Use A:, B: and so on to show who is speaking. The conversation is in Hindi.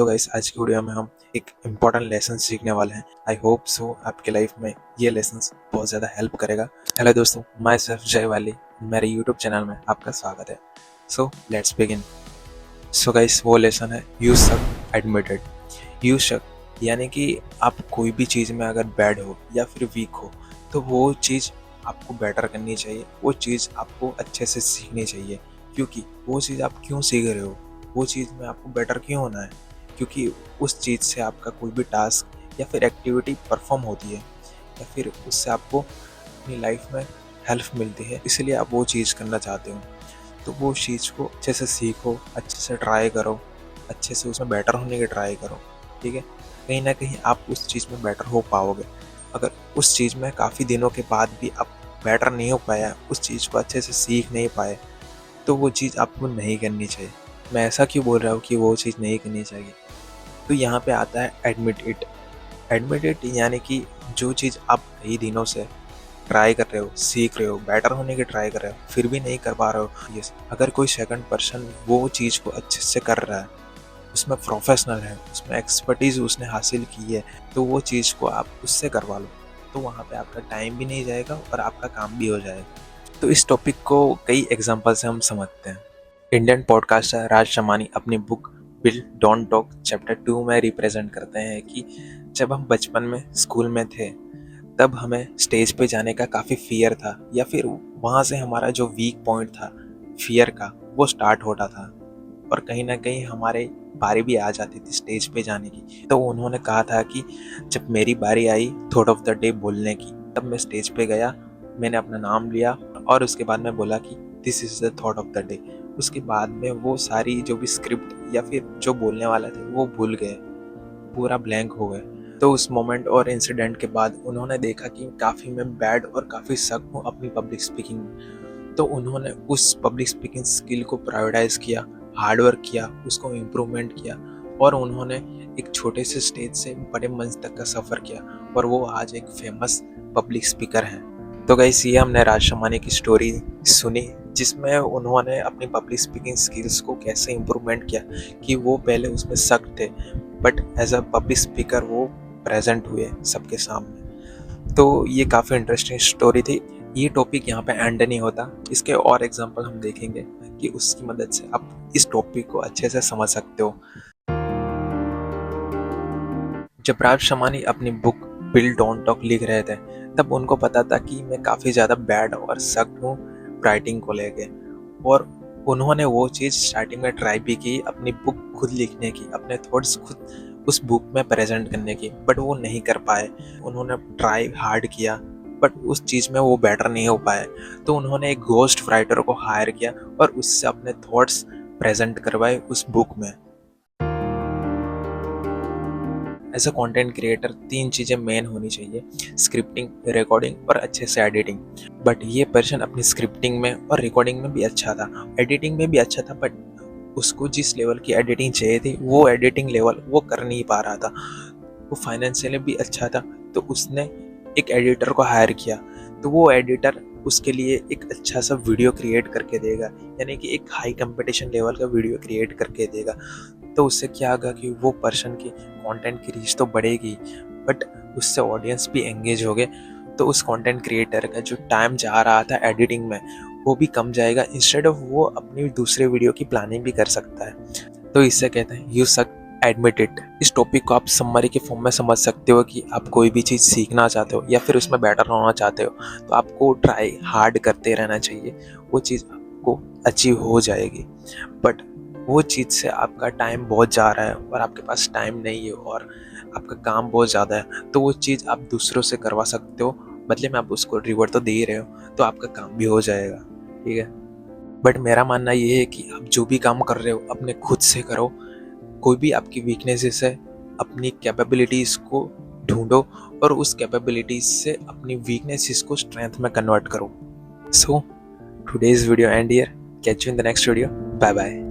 A: तो गाइस आज की वीडियो में हम एक इम्पॉर्टेंट लेसन सीखने वाले हैं। आई होप सो आपके लाइफ में ये लेसन बहुत ज़्यादा हेल्प करेगा। हेलो दोस्तों, माई सेल्फ जय वाली, मेरे यूट्यूब चैनल में आपका स्वागत है। So let's begin. So guys वो लेसन है यू सक एडमिटेड। यू सक यानी कि आप कोई भी चीज़ में अगर बैड हो या फिर वीक हो तो वो चीज़ आपको बेटर करनी चाहिए, वो चीज़ आपको अच्छे से सीखनी चाहिए। क्योंकि वो चीज़ आप क्यों सीख रहे हो, वो चीज़ में आपको बेटर क्यों होना है, क्योंकि उस चीज़ से आपका कोई भी टास्क या फिर एक्टिविटी परफॉर्म होती है या फिर उससे आपको अपनी लाइफ में हेल्प मिलती है, इसलिए आप वो चीज़ करना चाहते हो। तो वो चीज़ को अच्छे से सीखो, अच्छे से ट्राई करो, अच्छे से उसमें बेटर होने की ट्राई करो। ठीक है, कहीं ना कहीं आप उस चीज़ में बेटर हो पाओगे। अगर उस चीज़ में काफ़ी दिनों के बाद भी आप बेटर नहीं हो पाया, उस चीज़ को अच्छे से सीख नहीं पाए, तो वो चीज़ आपको नहीं करनी चाहिए। मैं ऐसा क्यों बोल रहा हूँ कि वो चीज़ नहीं करनी चाहिए, तो यहाँ पे आता है एडमिट इट। एडमिट इट यानी कि जो चीज़ आप कई दिनों से ट्राई कर रहे हो, सीख रहे हो, बेटर होने की ट्राई कर रहे हो, फिर भी नहीं कर पा रहे हो। यस, अगर कोई सेकंड पर्सन वो चीज़ को अच्छे से कर रहा है, उसमें प्रोफेशनल है, उसमें एक्सपर्टीज़ उसने हासिल की है, तो वो चीज़ को आप उससे करवा लो। तो वहाँ पे आपका टाइम भी नहीं जाएगा और आपका काम भी हो जाएगा। तो इस टॉपिक को कई एग्जांपल से हम समझते हैं। इंडियन पॉडकास्टर राज शमानी अपनी book bill don't talk chapter 2 में रिप्रेजेंट करते हैं कि जब हम बचपन में स्कूल में थे तब हमें स्टेज पे जाने का काफ़ी फियर था, या फिर वहाँ से हमारा जो वीक पॉइंट था फियर का वो स्टार्ट होता था और कहीं ना कहीं हमारे बारी भी आ जाती थी स्टेज पे जाने की। तो उन्होंने कहा था कि जब मेरी बारी I thought of the day बोलने की, तब मैं स्टेज पे गया, मैंने अपना नाम लिया और उसके बाद मैं बोला कि this is the thought of the day. उसके बाद में वो सारी जो भी स्क्रिप्ट या फिर जो बोलने वाला थे वो भूल गए, पूरा ब्लैंक हो गए। तो उस मोमेंट और इंसिडेंट के बाद उन्होंने देखा कि काफ़ी मैं बैड और काफ़ी सक हूँ अपनी पब्लिक स्पीकिंग में। तो उन्होंने उस पब्लिक स्पीकिंग स्किल को प्रायोरिटाइज किया, हार्ड वर्क किया, उसको इम्प्रूवमेंट किया और उन्होंने एक छोटे से स्टेज से बड़े मंच तक का सफ़र किया और वो आज एक फेमस पब्लिक स्पीकर हैं। तो गाइस ये हमने राज शमानी की स्टोरी सुनी, जिसमें उन्होंने अपनी पब्लिक स्पीकिंग स्किल्स को कैसे इम्प्रूवमेंट किया कि वो पहले उसमें सक थे but as a public speaker वो प्रेजेंट हुए सबके सामने। तो ये काफ़ी इंटरेस्टिंग स्टोरी थी। ये टॉपिक यहाँ पे एंड नहीं होता, इसके और एग्जांपल हम देखेंगे कि उसकी मदद से आप इस टॉपिक को अच्छे से समझ सकते हो। जब राज शमानी अपनी बुक बिल डोंट टॉक लिख रहे थे तब उनको पता था कि मैं काफ़ी ज़्यादा बैड और सख्त हूँ राइटिंग को लेके, और उन्होंने वो चीज़ स्टार्टिंग में ट्राई भी की, अपनी बुक खुद लिखने की, अपने थॉट्स खुद उस बुक में प्रेजेंट करने की, बट वो नहीं कर पाए। उन्होंने ट्राई हार्ड किया बट उस चीज़ में वो बेटर नहीं हो पाए। तो उन्होंने एक घोस्ट राइटर को हायर किया और उससे अपने थॉट्स प्रेजेंट करवाए उस बुक में। एज अ कंटेंट क्रिएटर 3 चीज़ें मेन होनी चाहिए: स्क्रिप्टिंग, रिकॉर्डिंग और अच्छे से एडिटिंग। बट ये पर्सन अपनी स्क्रिप्टिंग में और रिकॉर्डिंग में भी अच्छा था, एडिटिंग में भी अच्छा था, बट उसको जिस लेवल की एडिटिंग चाहिए थी वो एडिटिंग लेवल वो कर नहीं पा रहा था। वो फाइनेंशियली भी अच्छा था, तो उसने एक एडिटर को हायर किया। तो वो एडिटर उसके लिए एक अच्छा सा वीडियो क्रिएट करके देगा, यानी कि एक हाई कंपटीशन लेवल का वीडियो क्रिएट करके देगा। तो उससे क्या होगा कि वो पर्सन की कंटेंट की रीच तो बढ़ेगी बट उससे ऑडियंस भी एंगेज हो गए। तो उस कंटेंट क्रिएटर का जो टाइम जा रहा था एडिटिंग में वो भी कम जाएगा, इंस्टेड ऑफ वो अपनी दूसरे वीडियो की प्लानिंग भी कर सकता है। तो इससे कहते हैं यू सक एडमिट इट। इस टॉपिक को आप समरी के फॉर्म में समझ सकते हो कि आप कोई भी चीज़ सीखना चाहते हो या फिर उसमें बेटर होना चाहते हो तो आपको ट्राई हार्ड करते रहना चाहिए, वो चीज़ आपको अचीव हो जाएगी। बट वो चीज़ से आपका टाइम बहुत जा रहा है और आपके पास टाइम नहीं है और आपका काम बहुत ज़्यादा है, तो वो चीज़ आप दूसरों से करवा सकते हो, बदले में आप उसको रिवॉर्ड तो दे ही रहे हो, तो आपका काम भी हो जाएगा। ठीक है, बट मेरा मानना ये है कि आप जो भी काम कर रहे हो अपने खुद से करो। कोई भी आपकी वीकनेसेस है, अपनी कैपेबिलिटीज़ को ढूंढो और उस कैपेबिलिटीज से अपनी वीकनेसेस को स्ट्रेंथ में कन्वर्ट करो। So today's video end here, catch you in the next video, bye bye.